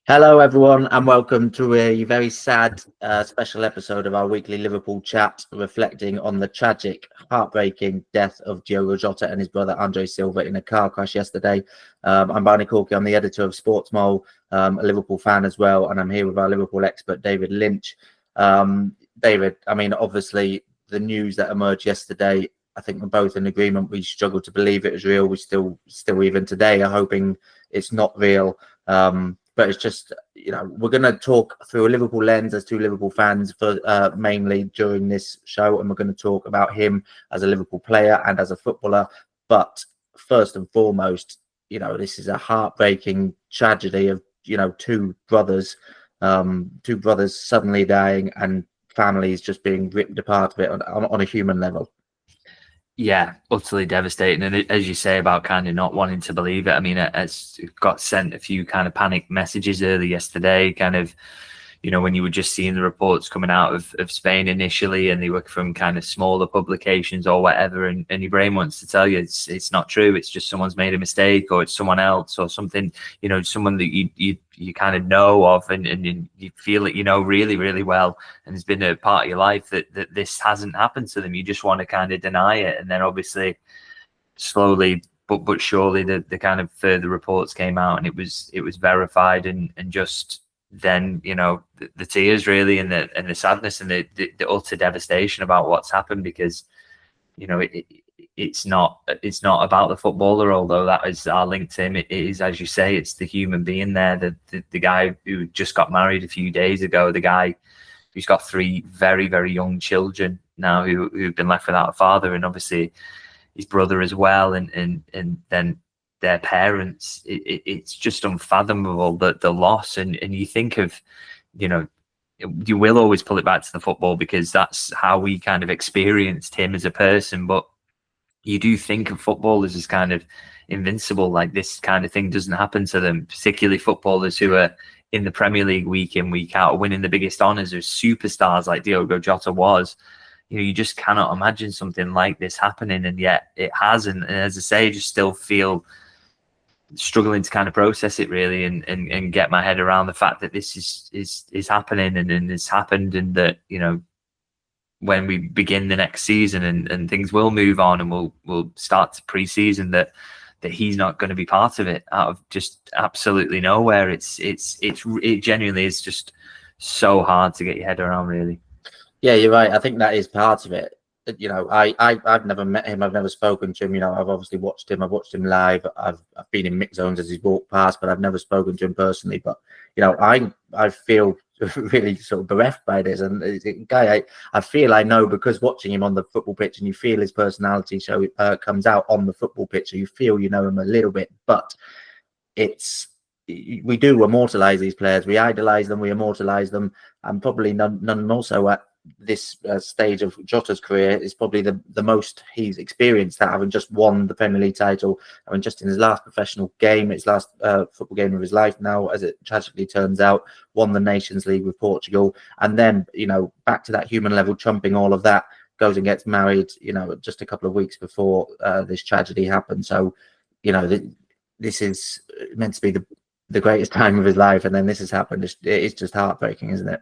Hello, everyone, and welcome to a very sad special episode of our weekly Liverpool chat, reflecting on the tragic, heartbreaking death of Diogo Jota and his brother Andre Silva in a car crash yesterday. I'm Barney Corkhill. I'm the editor of Sports Mole, a Liverpool fan as well, and I'm here with our Liverpool expert, David Lynch. David, I mean, obviously, the news that emerged yesterday, I think we're both in agreement. We struggle to believe it was real. We still even today are hoping it's not real. But it's just, we're going to talk through a Liverpool lens as two Liverpool fans for mainly during this show. And we're going to talk about him as a Liverpool player and as a footballer. But first and foremost, this is a heartbreaking tragedy of, two brothers suddenly dying and families just being ripped apart of it on a human level. Yeah, utterly devastating. And as you say about kind of not wanting to believe it, I mean, it's got sent a few kind of panic messages early yesterday, kind of, when you were just seeing the reports coming out of Spain initially, and they were from kind of smaller publications or whatever, and your brain wants to tell you it's not true. It's just someone's made a mistake, or it's someone else, or something, someone that you kind of know of, and you feel it, really, really well, and it's been a part of your life that this hasn't happened to them. You just want to kind of deny it, and then obviously slowly but surely the kind of further reports came out, and it was verified, and just then the tears really, and the sadness, and the utter devastation about what's happened, because it's not about the footballer, although that is our link to him. It is, as you say, it's the human being there, the guy who just got married a few days ago, the guy who's got three very, very young children now who've been left without a father, and obviously his brother as well, and then their parents. It's just unfathomable, the loss, and you think of, you will always pull it back to the football, because that's how we kind of experienced him as a person, but you do think of footballers as kind of invincible, like this kind of thing doesn't happen to them, particularly footballers who are in the Premier League week in, week out, winning the biggest honours, or superstars like Diogo Jota was. You just cannot imagine something like this happening, and yet it has. And as I say, I just still feel struggling to kind of process it really, and get my head around the fact that this is happening, and it's happened, and that when we begin the next season, and things will move on, and we'll start to pre-season, that he's not going to be part of it out of just absolutely nowhere. It genuinely is just so hard to get your head around, really. Yeah, you're right. I think that is part of it. I've never met him. I've never spoken to him. I've obviously watched him. I've watched him live. I've been in mix zones as he's walked past, but I've never spoken to him personally. But I feel really sort of bereft by this. And a guy I feel I know, because watching him on the football pitch, and you feel his personality comes out on the football pitch, so you feel you know him a little bit. But we do immortalize these players. We idolize them. We immortalize them, and probably none more so at this stage of Jota's career is probably the most he's experienced, that having just won the Premier League title, having just in his last professional game, his last football game of his life now, as it tragically turns out, won the Nations League with Portugal, and then back to that human level, trumping all of that, goes and gets married just a couple of weeks before this tragedy happened. So this is meant to be the greatest time of his life, and then this has happened. It's just heartbreaking, isn't it?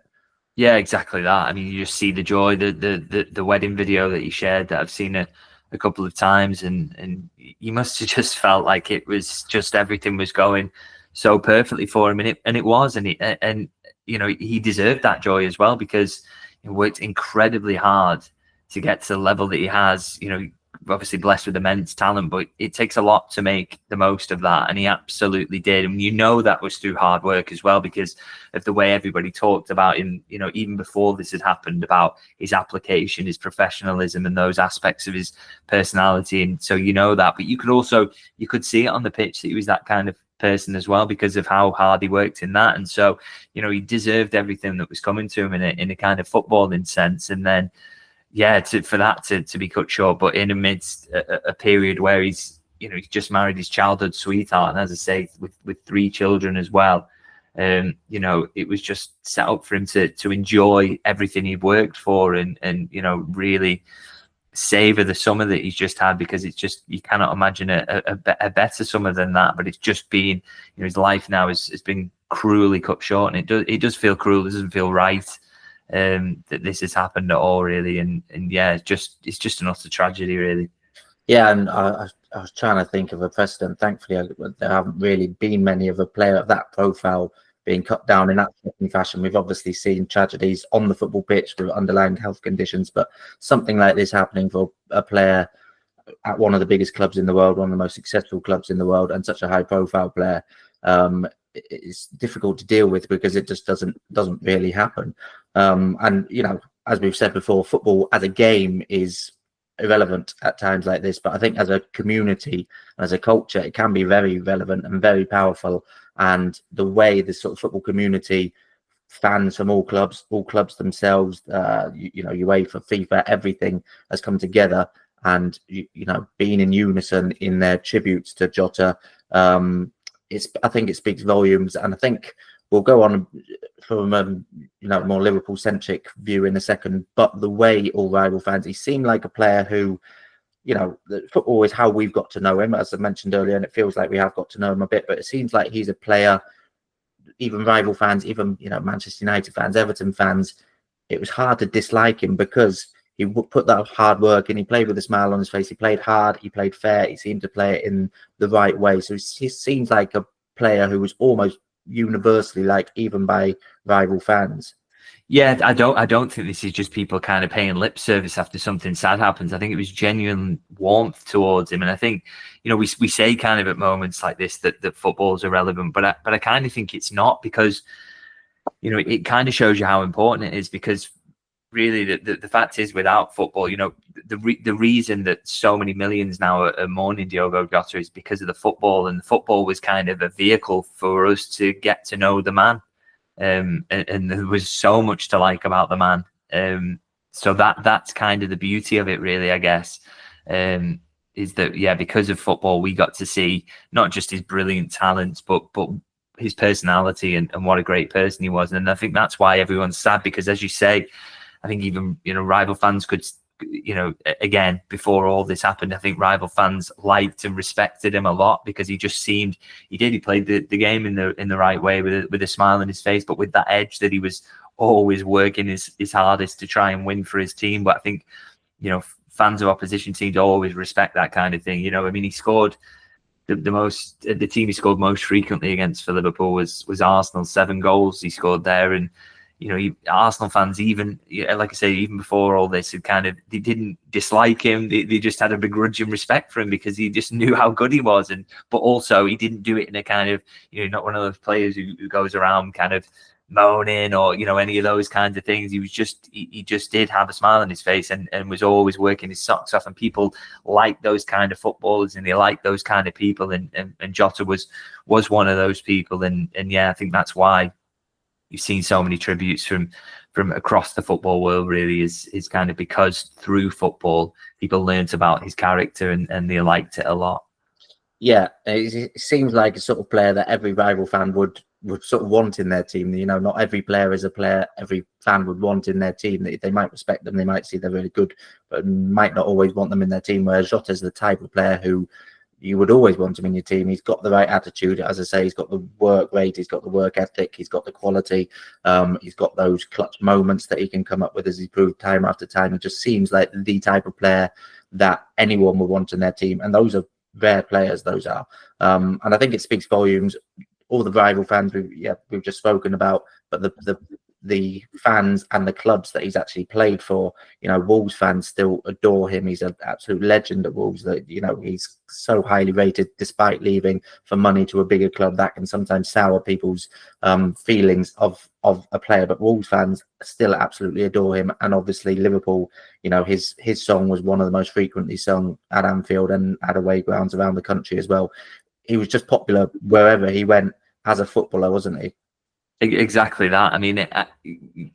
Yeah, exactly that. I mean, you just see the joy, the wedding video that he shared, that I've seen a couple of times, and you must have just felt like it was just everything was going so perfectly for him, and it was, and he deserved that joy as well, because he worked incredibly hard to get to the level that he has. Obviously blessed with immense talent, but it takes a lot to make the most of that, and he absolutely did. And that was through hard work as well, because of the way everybody talked about him, even before this had happened, about his application, his professionalism, and those aspects of his personality. And so that, but you could see it on the pitch that he was that kind of person as well, because of how hard he worked in that. And so he deserved everything that was coming to him in a kind of footballing sense. And then for that to be cut short, but in amidst a period where he's just married his childhood sweetheart, and as I say, with three children as well, it was just set up for him to enjoy everything he'd worked for, and really savor the summer that he's just had, because it's just, you cannot imagine a better summer than that. But it's just been, his life now has been cruelly cut short, and it does feel cruel. It doesn't feel right that this has happened at all, really. And yeah, it's just an utter tragedy, really. Yeah, and I was trying to think of a precedent. Thankfully, there haven't really been many of a player of that profile being cut down in that fashion. We've obviously seen tragedies on the football pitch with underlying health conditions, but something like this happening for a player at one of the biggest clubs in the world, one of the most successful clubs in the world, and such a high-profile player, it's difficult to deal with because it just doesn't really happen. And as we've said before, football as a game is irrelevant at times like this, but I think as a community, as a culture, it can be very relevant and very powerful. And the way the sort of football community, fans from all clubs themselves, UEFA, FIFA, everything has come together and being in unison in their tributes to Jota. I think it speaks volumes, and I think we'll go on from a more Liverpool centric view in a second. But the way all rival fans, he seemed like a player who, football is how we've got to know him, as I mentioned earlier, and it feels like we have got to know him a bit. But it seems like he's a player, even rival fans, even Manchester United fans, Everton fans, it was hard to dislike him because he put that hard work in. He played with a smile on his face. He played hard. He played fair. He seemed to play it in the right way. So he seems like a player who was almost universally liked, even by rival fans. Yeah, I don't think this is just people kind of paying lip service after something sad happens. I think it was genuine warmth towards him, and I think we say kind of at moments like this that football is irrelevant, but I kind of think it's not, because it kind of shows you how important it is. Because really, the fact is, without football, the reason that so many millions now are mourning Diogo Jota is because of the football, and the football was kind of a vehicle for us to get to know the man. And there was so much to like about the man. So that's kind of the beauty of it, really, I guess. Is that, because of football, we got to see not just his brilliant talents, but his personality and what a great person he was. And I think that's why everyone's sad, because, as you say, I think even rival fans could, again, before all this happened, I think rival fans liked and respected him a lot, because he just seemed he played the game in the right way, with a smile on his face, but with that edge that he was always working his hardest to try and win for his team. But I think fans of opposition teams always respect that kind of thing. He scored the team he scored most frequently against for Liverpool was Arsenal. 7 goals he scored there, and Arsenal fans, even like I say, even before all this, they didn't dislike him. They just had a begrudging respect for him, because he just knew how good he was. But also, he didn't do it in a kind of, not one of those players who goes around kind of moaning or any of those kinds of things. He just did have a smile on his face, and was always working his socks off. And people like those kind of footballers, and they like those kind of people. And Jota was one of those people. And I think that's why you've seen so many tributes from across the football world, really, is kind of because through football people learnt about his character and they liked it a lot. Yeah, it seems like a sort of player that every rival fan would sort of want in their team. Not every player is a player every fan would want in their team. They might respect them, they might see they're really good, but might not always want them in their team. Whereas Jota's the type of player who you would always want him in your team. He's got the right attitude. As I say, he's got the work rate, he's got the work ethic, he's got the quality. He's got those clutch moments that he can come up with, as he's proved time after time. It just seems like the type of player that anyone would want in their team. And those are rare players, those are. And I think it speaks volumes. All the rival fans we've just spoken about, but the fans and the clubs that he's actually played for, Wolves fans still adore him. He's an absolute legend at Wolves. That he's so highly rated, despite leaving for money to a bigger club. That can sometimes sour people's feelings of a player, but Wolves fans still absolutely adore him. And obviously Liverpool, his song was one of the most frequently sung at Anfield and at away grounds around the country as well. He was just popular wherever he went as a footballer, wasn't he? Exactly that.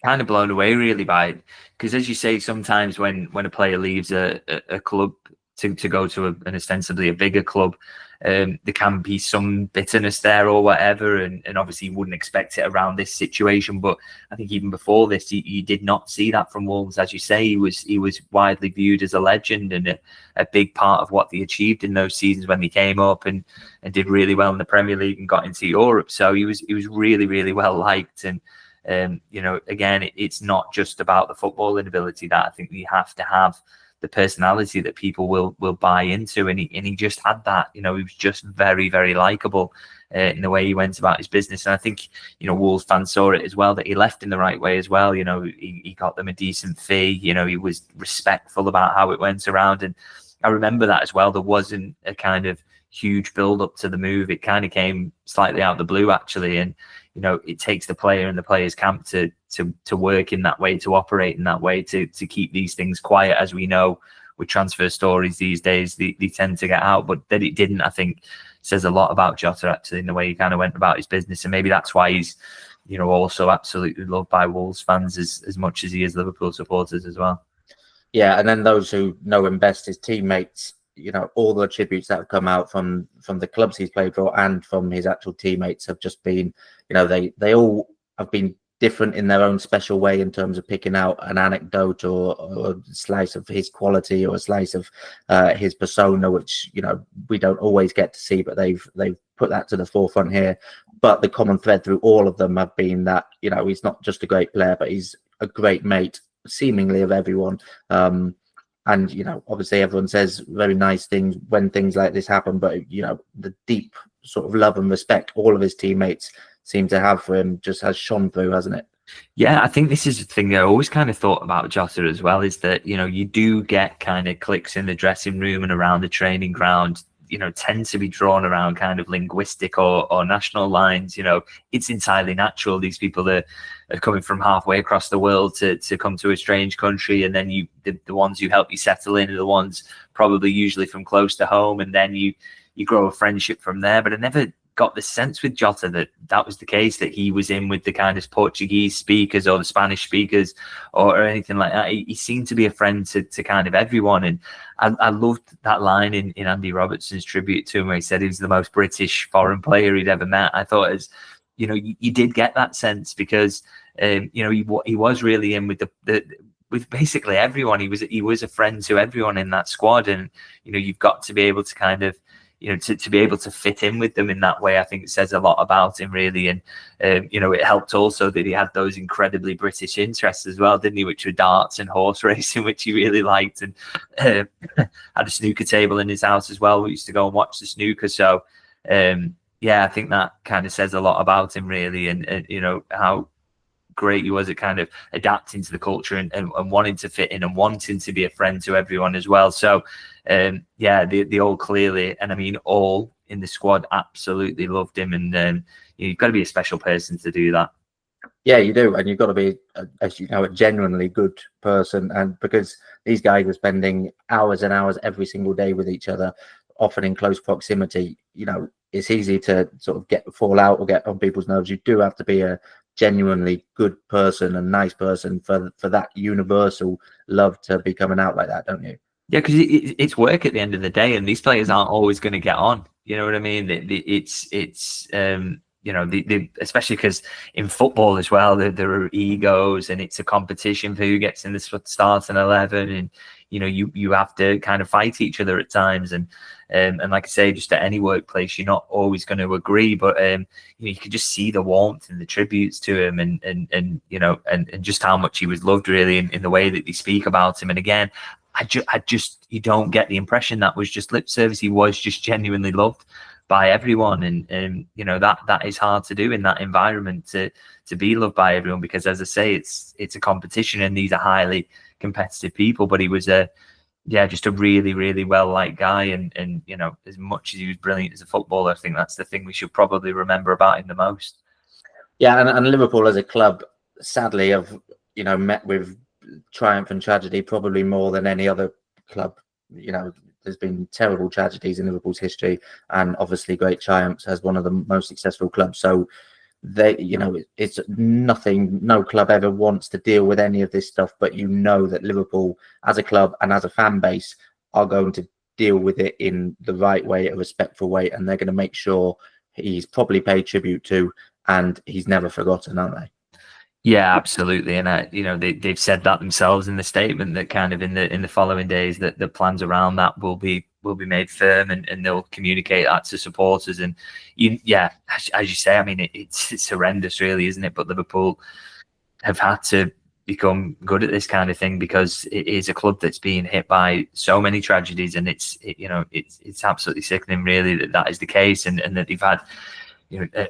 Kind of blown away really by it, because, as you say, sometimes when a player leaves a club to go to an ostensibly a bigger club, there can be some bitterness there or whatever, and obviously you wouldn't expect it around this situation. But I think even before this, you did not see that from Wolves. As you say, he was widely viewed as a legend and a big part of what they achieved in those seasons when they came up and did really well in the Premier League and got into Europe. So he was really, really well liked. And again, it's not just about the footballing ability. That I think you have to have the personality that people will buy into, and he just had that. He was just very, very likable in the way he went about his business. And I think Wolves fans saw it as well, that he left in the right way as well. He got them a decent fee. He was respectful about how it went around, and I remember that as well. There wasn't a kind of huge build up to the move. It kind of came slightly out of the blue, actually, and it takes the player and the players' camp to work in that way, to operate in that way, to keep these things quiet. As we know, with transfer stories these days, they tend to get out. But that it didn't, I think, says a lot about Jota, actually, in the way he kind of went about his business. And maybe that's why he's also absolutely loved by Wolves fans as much as he is Liverpool supporters as well. Yeah, and then those who know him best, his teammates, all the attributes that have come out from the clubs he's played for and from his actual teammates have just been, they all have been different in their own special way in terms of picking out an anecdote or a slice of his quality or a slice of his persona, which we don't always get to see, but they've put that to the forefront here. But the common thread through all of them have been that he's not just a great player, but he's a great mate, seemingly, of everyone. And, obviously everyone says very nice things when things like this happen, but, the deep sort of love and respect all of his teammates seem to have for him just has shone through, hasn't it? Yeah, I think this is the thing I always kind of thought about Jota as well, is that, you do get kind of cliques in the dressing room and around the training ground, tend to be drawn around kind of linguistic or national lines. It's entirely natural. These people are coming from halfway across the world to come to a strange country, and then the ones who help you settle in are the ones probably usually from close to home, and then you grow a friendship from there. But I never got the sense with Jota that was the case, that he was in with the kind of Portuguese speakers or the Spanish speakers or anything like that. He seemed to be a friend to kind of everyone. And I loved that line in Andy Robertson's tribute to him where he said he was the most British foreign player he'd ever met. I thought, as you did get that sense, because he was really in with with basically everyone. He was a friend to everyone in that squad, and you've got to be able to kind of to be able to fit in with them in that way. I think it says a lot about him, really. And it helped also that he had those incredibly British interests as well, didn't he, which were darts and horse racing, which he really liked, and had a snooker table in his house as well. We used to go and watch the snooker. So I think that kind of says a lot about him, really, and how great he was at kind of adapting to the culture and wanting to fit in and wanting to be a friend to everyone as well. So they all clearly, and I mean all in the squad, absolutely loved him, and you've got to be a special person to do that. Yeah, you do, and you've got to be, as you know, a genuinely good person, and because these guys are spending hours and hours every single day with each other, often in close proximity, it's easy to sort of fall out or get on people's nerves. You do have to be a genuinely good person and nice person for that universal love to be coming out like that, don't you? Yeah, because it's work at the end of the day, and these players aren't always going to get on. You know what I mean? It's especially because in football as well, there are egos, and it's a competition for who gets in the starting 11, and you have to kind of fight each other at times, and like I say, just at any workplace, you're not always going to agree, but you can just see the warmth and the tributes to him, and just how much he was loved, really, in the way that they speak about him. And again, I just you don't get the impression that was just lip service. He was just genuinely loved by everyone, and that is hard to do in that environment, to be loved by everyone, because, as I say, it's a competition, and these are highly competitive people. But he was just a really, really well liked guy, and as much as he was brilliant as a footballer, I think that's the thing we should probably remember about him the most. Yeah, and Liverpool as a club, sadly, have met with triumph and tragedy probably more than any other club. There's been terrible tragedies in Liverpool's history, and obviously great triumphs as one of the most successful clubs. So it's nothing, no club ever wants to deal with any of this stuff, but that Liverpool as a club and as a fan base are going to deal with it in the right way, a respectful way, and they're going to make sure he's properly paid tribute to, and he's never forgotten, aren't they? Yeah, absolutely, and they've said that themselves in the statement that kind of in the following days that the plans around that will be made firm, and they'll communicate that to supporters. And as you say, I mean, it's horrendous, really, isn't it? But Liverpool have had to become good at this kind of thing because it is a club that's being hit by so many tragedies, and it's absolutely sickening, really, that is the case, and that they've had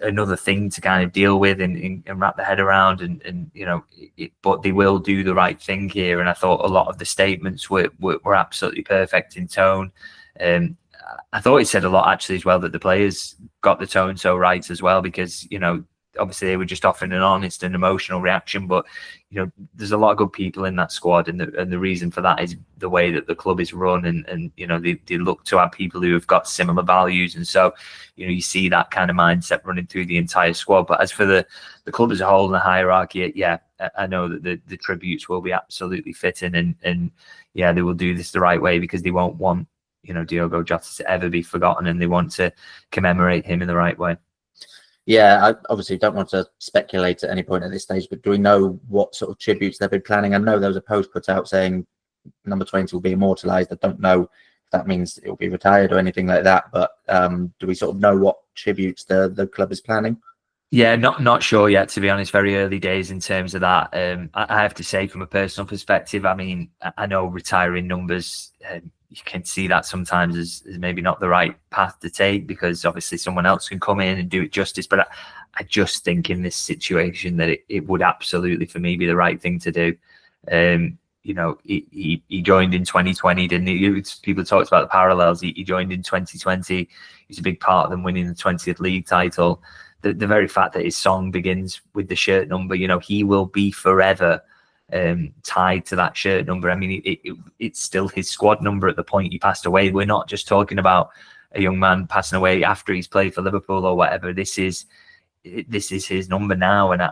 another thing to kind of deal with and wrap their head around, and but they will do the right thing here. And I thought a lot of the statements were absolutely perfect in tone. I thought it said a lot actually as well that the players got the tone so right as well, because obviously they were just offering an honest and emotional reaction, but there's a lot of good people in that squad, and the reason for that is the way that the club is run, and they look to have people who have got similar values, and so you see that kind of mindset running through the entire squad. But as for the club as a whole and the hierarchy, I know that the tributes will be absolutely fitting, and they will do this the right way, because they won't want Diogo Jota to ever be forgotten, and they want to commemorate him in the right way. Yeah, I obviously don't want to speculate at any point at this stage, but do we know what sort of tributes they've been planning? I know there was a post put out saying number 20 will be immortalised. I don't know if that means it will be retired or anything like that, but do we sort of know what tributes the club is planning? Yeah, not sure yet, to be honest. Very early days in terms of that. I have to say, from a personal perspective, I mean, I know retiring numbers, you can see that sometimes is maybe not the right path to take, because obviously someone else can come in and do it justice. But I just think in this situation that it would absolutely, for me, be the right thing to do. He joined in 2020, didn't he? People talked about the parallels. He joined in 2020. He's a big part of them winning the 20th league title. The very fact that his song begins with the shirt number, he will be forever tied to that shirt number. I mean, it's still his squad number at the point he passed away. We're not just talking about a young man passing away after he's played for Liverpool or whatever. This is his number now, and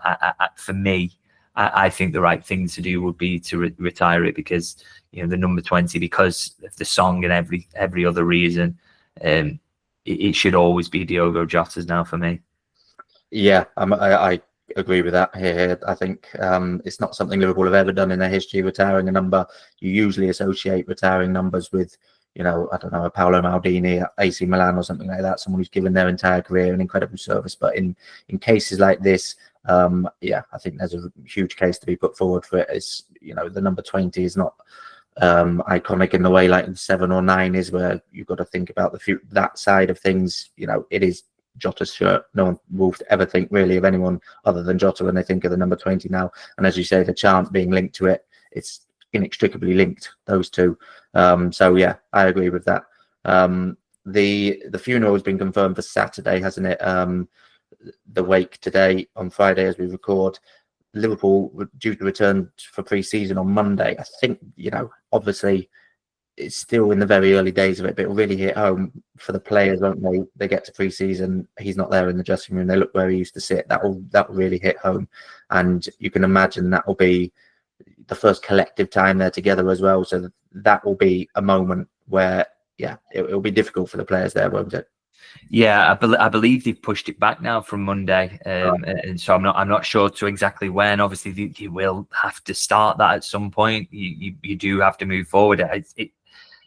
for me, I think the right thing to do would be to retire it, because the number 20, because of the song and every other reason, it should always be Diogo Jota's now for me. Yeah, I agree with that here. I think it's not something Liverpool have ever done in their history, retiring a number. You usually associate retiring numbers with, I don't know, a Paolo Maldini at AC Milan or something like that, someone who's given their entire career an incredible service. But in cases like this, I think there's a huge case to be put forward for it. It's, the number 20 is not iconic in the way like 7 or 9 is, where you've got to think about that side of things. It is Jota's shirt. No one will ever think really of anyone other than Jota when they think of the number 20 now. And as you say, the chant being linked to it, it's inextricably linked, those two. So yeah, I agree with that. The funeral has been confirmed for Saturday, hasn't it? The wake today on Friday as we record. Liverpool were due to return for pre-season on Monday. I think, obviously it's still in the very early days of it, but it'll really hit home for the players, won't they? They get to pre-season, he's not there in the dressing room, they look where he used to sit. That will really hit home, and you can imagine that will be the first collective time they're together as well. So that will be a moment where, it'll be difficult for the players there, won't it? Yeah, I believe they've pushed it back now from Monday, and so I'm not sure to exactly when. Obviously, you will have to start that at some point. You do have to move forward.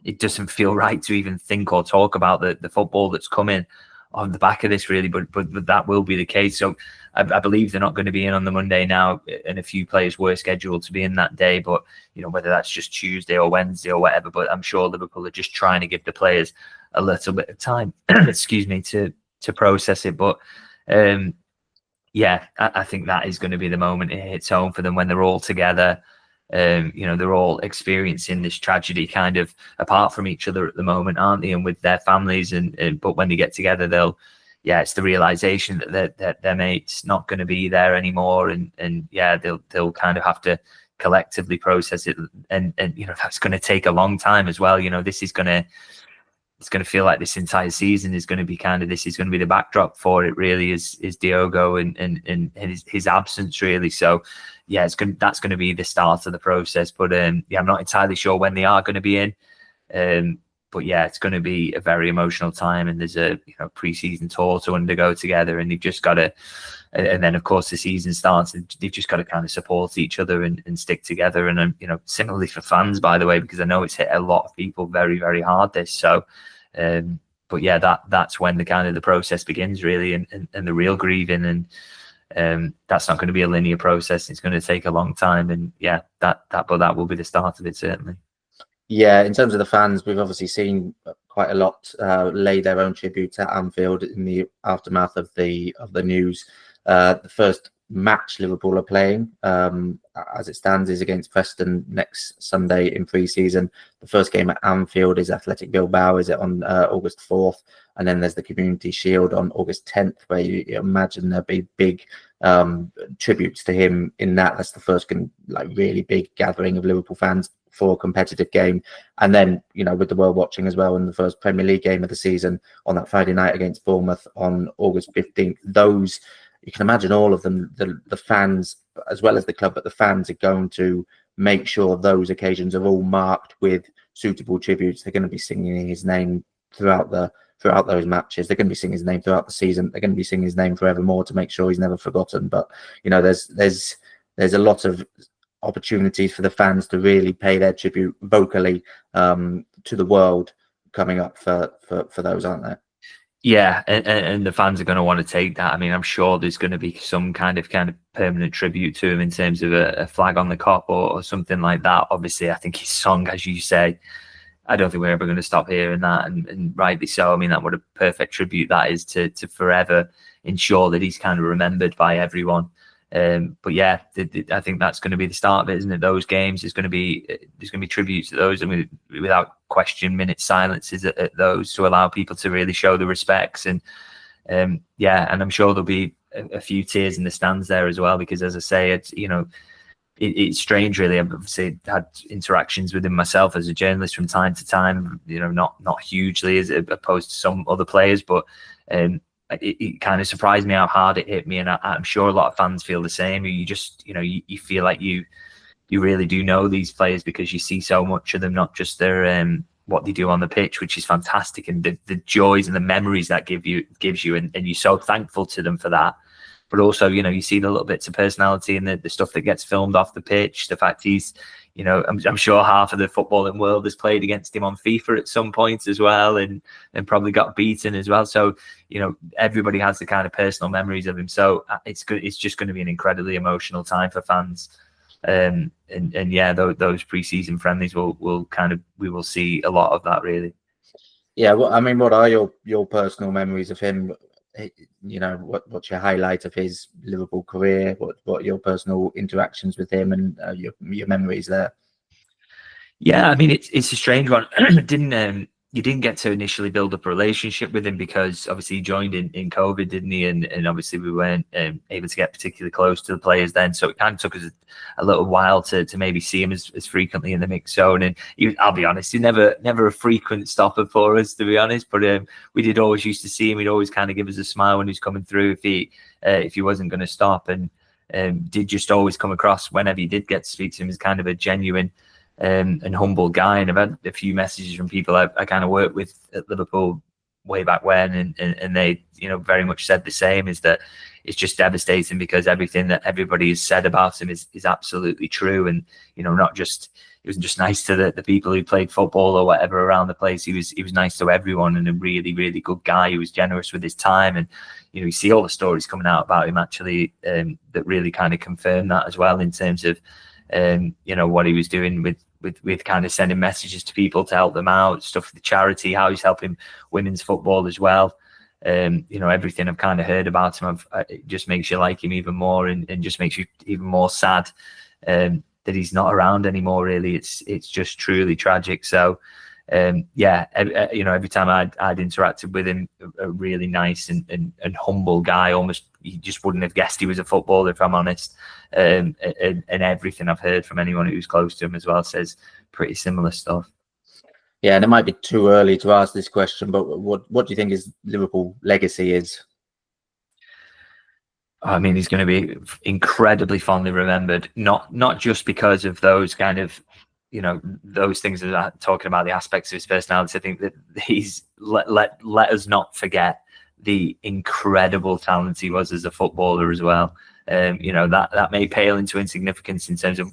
It doesn't feel right to even think or talk about the football that's coming on the back of this, really, but that will be the case. So I believe they're not going to be in on the Monday now, and a few players were scheduled to be in that day, but whether that's just Tuesday or Wednesday or whatever. But I'm sure Liverpool are just trying to give the players a little bit of time, excuse me, to process it. But I think that is going to be the moment it hits home for them, when they're all together. They're all experiencing this tragedy kind of apart from each other at the moment, aren't they? And with their families, but when they get together, it's the realization that their mate's not going to be there anymore, and they'll kind of have to collectively process it, and that's going to take a long time as well. It's going to feel like this entire season is going to be this is going to be the backdrop for it, really, is Diogo and his absence, really. So that's going to be the start of the process. But I'm not entirely sure when they are going to be in. But yeah, it's going to be a very emotional time, and there's a pre-season tour to undergo together, and they've just got to. And then, of course, the season starts, and they've just got to kind of support each other and stick together. And similarly for fans, by the way, because I know it's hit a lot of people very, very hard. This so. But yeah, that's when the process begins, really, and the real grieving, and that's not going to be a linear process. It's going to take a long time, and yeah, that will be the start of it, certainly. Yeah, in terms of the fans, we've obviously seen quite a lot lay their own tribute at Anfield in the aftermath of the news. The first match Liverpool are playing, as it stands, is against Preston next Sunday in pre-season. The first game at Anfield is Athletic Bilbao, is it on August 4th, and then there's the Community Shield on August 10th, where you imagine there'll be big tributes to him in that. That's the first really big gathering of Liverpool fans for a competitive game. And then, with the world watching as well, in the first Premier League game of the season on that Friday night against Bournemouth on August 15th, those, you can imagine all of them, the fans, as well as the club, but the fans are going to make sure those occasions are all marked with suitable tributes. They're going to be singing his name throughout those matches. They're going to be singing his name throughout the season. They're going to be singing his name forevermore to make sure he's never forgotten. But there's a lot of opportunities for the fans to really pay their tribute vocally to the world coming up for those, aren't there? Yeah, and the fans are going to want to take that. I mean, I'm sure there's going to be some kind of permanent tribute to him in terms of a flag on the Kop or something like that. Obviously, I think his song, as you say, I don't think we're ever going to stop hearing that, and rightly so. I mean, what a perfect tribute that is to forever ensure that he's kind of remembered by everyone. But yeah, I think that's going to be the start of it, isn't it? Those games, there's going to be tributes to those. I mean, without question, minute silences at those to allow people to really show the respects. And and I'm sure there'll be a few tears in the stands there as well, because, as I say, it's strange, really. I've obviously had interactions with him myself as a journalist from time to time. Not hugely as opposed to some other players, but it kind of surprised me how hard it hit me, and I'm sure a lot of fans feel the same. You just, you feel like you really do know these players because you see so much of them, not just their what they do on the pitch, which is fantastic, and the joys and the memories that gives you, and you're so thankful to them for that. But also, you see the little bits of personality and the stuff that gets filmed off the pitch. The fact he's, I'm sure half of the footballing world has played against him on FIFA at some point as well, and probably got beaten as well. So, everybody has the kind of personal memories of him. So it's good. It's just going to be an incredibly emotional time for fans. And yeah, those pre-season friendlies we will see a lot of that, really. Yeah, well, I mean, what are your personal memories of him? What's your highlight of his Liverpool career? What are your personal interactions with him and your memories there? Yeah, I mean, it's a strange one. You didn't get to initially build up a relationship with him because obviously he joined in COVID, didn't he? And obviously we weren't able to get particularly close to the players then. So it kind of took us a little while to maybe see him as frequently in the mix zone. And I'll be honest, he never a frequent stopper for us, to be honest. But we did always used to see him. He'd always kind of give us a smile when he was coming through if he wasn't going to stop. And did just always come across whenever you did get to speak to him as kind of a genuine and humble guy. And I've had a few messages from people I kind of worked with at Liverpool way back when, and they very much said the same, is that it's just devastating because everything that everybody has said about him is absolutely true. And not just, it wasn't just nice to the people who played football or whatever around the place. He was nice to everyone, and a really, really good guy who was generous with his time. And you see all the stories coming out about him actually that really kind of confirm that as well, in terms of what he was doing with kind of sending messages to people to help them out, stuff for the charity, how he's helping women's football as well. Everything I've kind of heard about him, it just makes you like him even more, and just makes you even more sad that he's not around anymore. Really, it's just truly tragic. So every time I'd interacted with him, a really nice and humble guy. Almost, you just wouldn't have guessed he was a footballer, if I'm honest. And everything I've heard from anyone who's close to him as well says pretty similar stuff. Yeah, and it might be too early to ask this question, but what do you think his Liverpool legacy is? I mean, he's going to be incredibly fondly remembered, not just because of those kind of those things are talking about the aspects of his personality. I think that he's let us not forget the incredible talent he was as a footballer as well. That may pale into insignificance in terms of,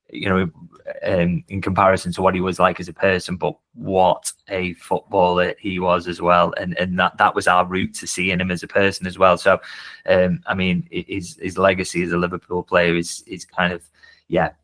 in comparison to what he was like as a person, but what a footballer he was as well. And that was our route to seeing him as a person as well. So, his legacy as a Liverpool player is kind of,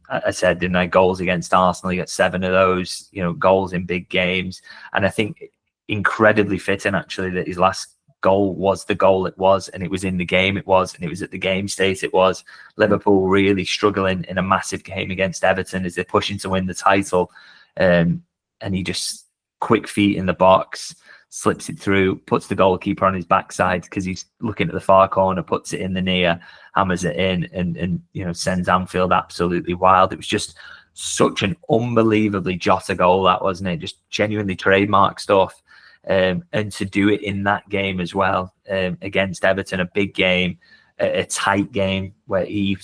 I said, didn't I, goals against Arsenal, he got 7 of those, goals in big games. And I think incredibly fitting actually that his last goal was the goal it was, and it was in the game it was, and it was at the game state it was. Liverpool really struggling in a massive game against Everton as they're pushing to win the title, and he just quick feet in the box, slips it through, puts the goalkeeper on his backside because he's looking at the far corner, puts it in the near, hammers it in, and sends Anfield absolutely wild. It was just such an unbelievably Jota goal, that, wasn't it? Just genuinely trademark stuff. And to do it in that game as well, against Everton, a big game, a tight game where he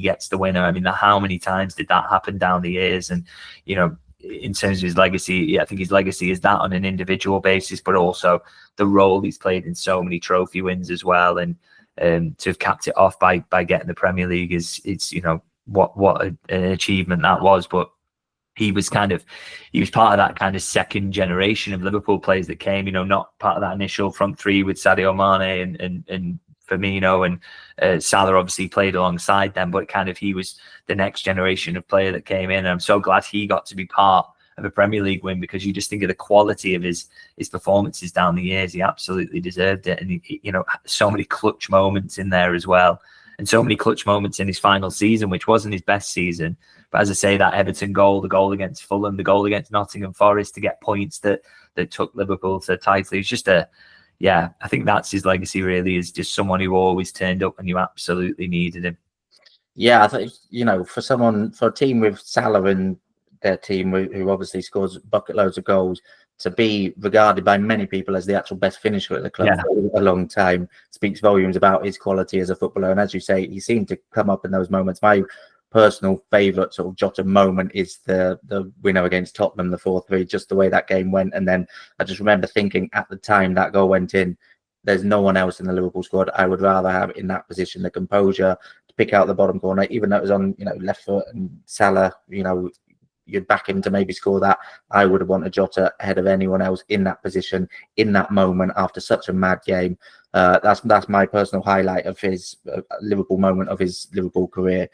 gets the winner. I mean, how many times did that happen down the years? And, in terms of his legacy, I think his legacy is that on an individual basis, but also the role he's played in so many trophy wins as well. And to have capped it off by getting the Premier League what an achievement that was. But he was part of that kind of second generation of Liverpool players that came, not part of that initial front three with Sadio Mane and Firmino, and Salah obviously played alongside them, but kind of he was the next generation of player that came in. And I'm so glad he got to be part of a Premier League win, because you just think of the quality of his performances down the years. He absolutely deserved it. And so many clutch moments in there as well, and so many clutch moments in his final season, which wasn't his best season. But as I say, that Everton goal, the goal against Fulham, the goal against Nottingham Forest to get points that took Liverpool to the title. It's just I think that's his legacy really, is just someone who always turned up when you absolutely needed him. Yeah, I think, for a team with Salah in their team, who obviously scores bucket loads of goals, to be regarded by many people as the actual best finisher at the club for a long time speaks volumes about his quality as a footballer. And as you say, he seemed to come up in those moments. My personal favourite sort of Jota moment is the winner against Tottenham, the 4-3, just the way that game went. And then I just remember thinking at the time that goal went in, there's no one else in the Liverpool squad I would rather have in that position, the composure to pick out the bottom corner, even though it was on left foot, and Salah, you'd back him to maybe score that. I would have wanted Jota ahead of anyone else in that position, in that moment, after such a mad game. That's my personal highlight of his Liverpool moment of his Liverpool career.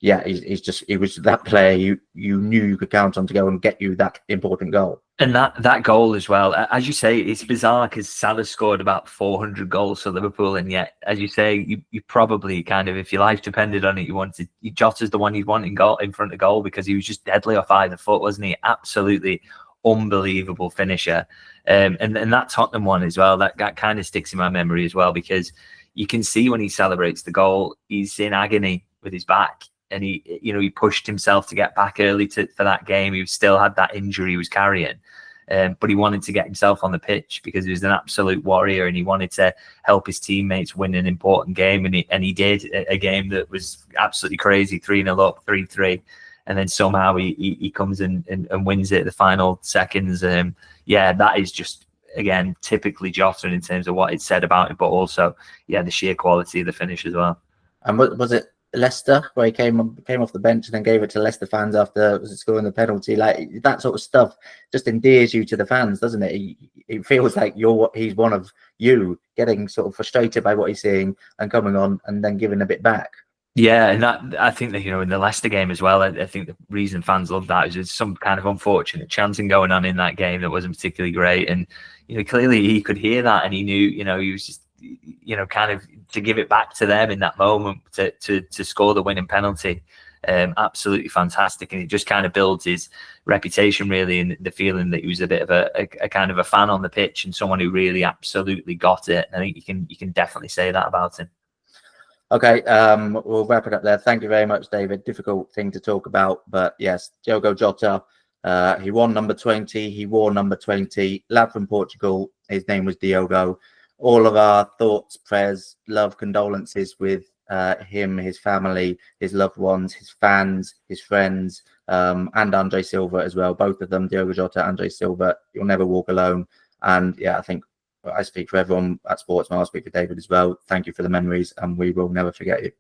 He was that player you knew you could count on to go and get you that important goal. And that goal as well, as you say, it's bizarre because Salah scored about 400 goals for Liverpool, and yet, as you say, you probably kind of, if your life depended on it, Jota's the one you'd want in front of goal, because he was just deadly off either foot, wasn't he? Absolutely unbelievable finisher. And that Tottenham one as well, that kind of sticks in my memory as well, because you can see when he celebrates the goal, he's in agony with his back. And he pushed himself to get back early for that game. He still had that injury he was carrying, but he wanted to get himself on the pitch because he was an absolute warrior, and he wanted to help his teammates win an important game. And he did, a game that was absolutely crazy, 3-0 up, 3-3, and then somehow he comes and wins it at the final seconds. That is just, again, typically Jota in terms of what it said about him, but also the sheer quality of the finish as well. And was it Leicester where he came off the bench and then gave it to Leicester fans after scoring the penalty? Like, that sort of stuff just endears you to the fans, doesn't it? It feels like he's one of you, getting sort of frustrated by what he's seeing and coming on and then giving a bit back. Yeah, and that, I think that, in the Leicester game as well, I think the reason fans love that is there's some kind of unfortunate chanting going on in that game that wasn't particularly great, and clearly he could hear that, and he knew, he was just, kind of to give it back to them in that moment to score the winning penalty. Absolutely fantastic, and it just kind of builds his reputation really, and the feeling that he was a bit of a kind of a fan on the pitch and someone who really absolutely got it. I think you can definitely say that about him. Okay, we'll wrap it up there. Thank you very much, David. Difficult thing to talk about, but yes, Diogo Jota, he won number 20, he wore number 20, lad from Portugal, his name was Diogo. All of our thoughts, prayers, love, condolences with him, his family, his loved ones, his fans, his friends, and Andre Silva as well. Both of them, Diogo Jota, Andre Silva. You'll never walk alone. And yeah, I think I speak for everyone at Sports Mole. I speak for David as well. Thank you for the memories, and we will never forget you.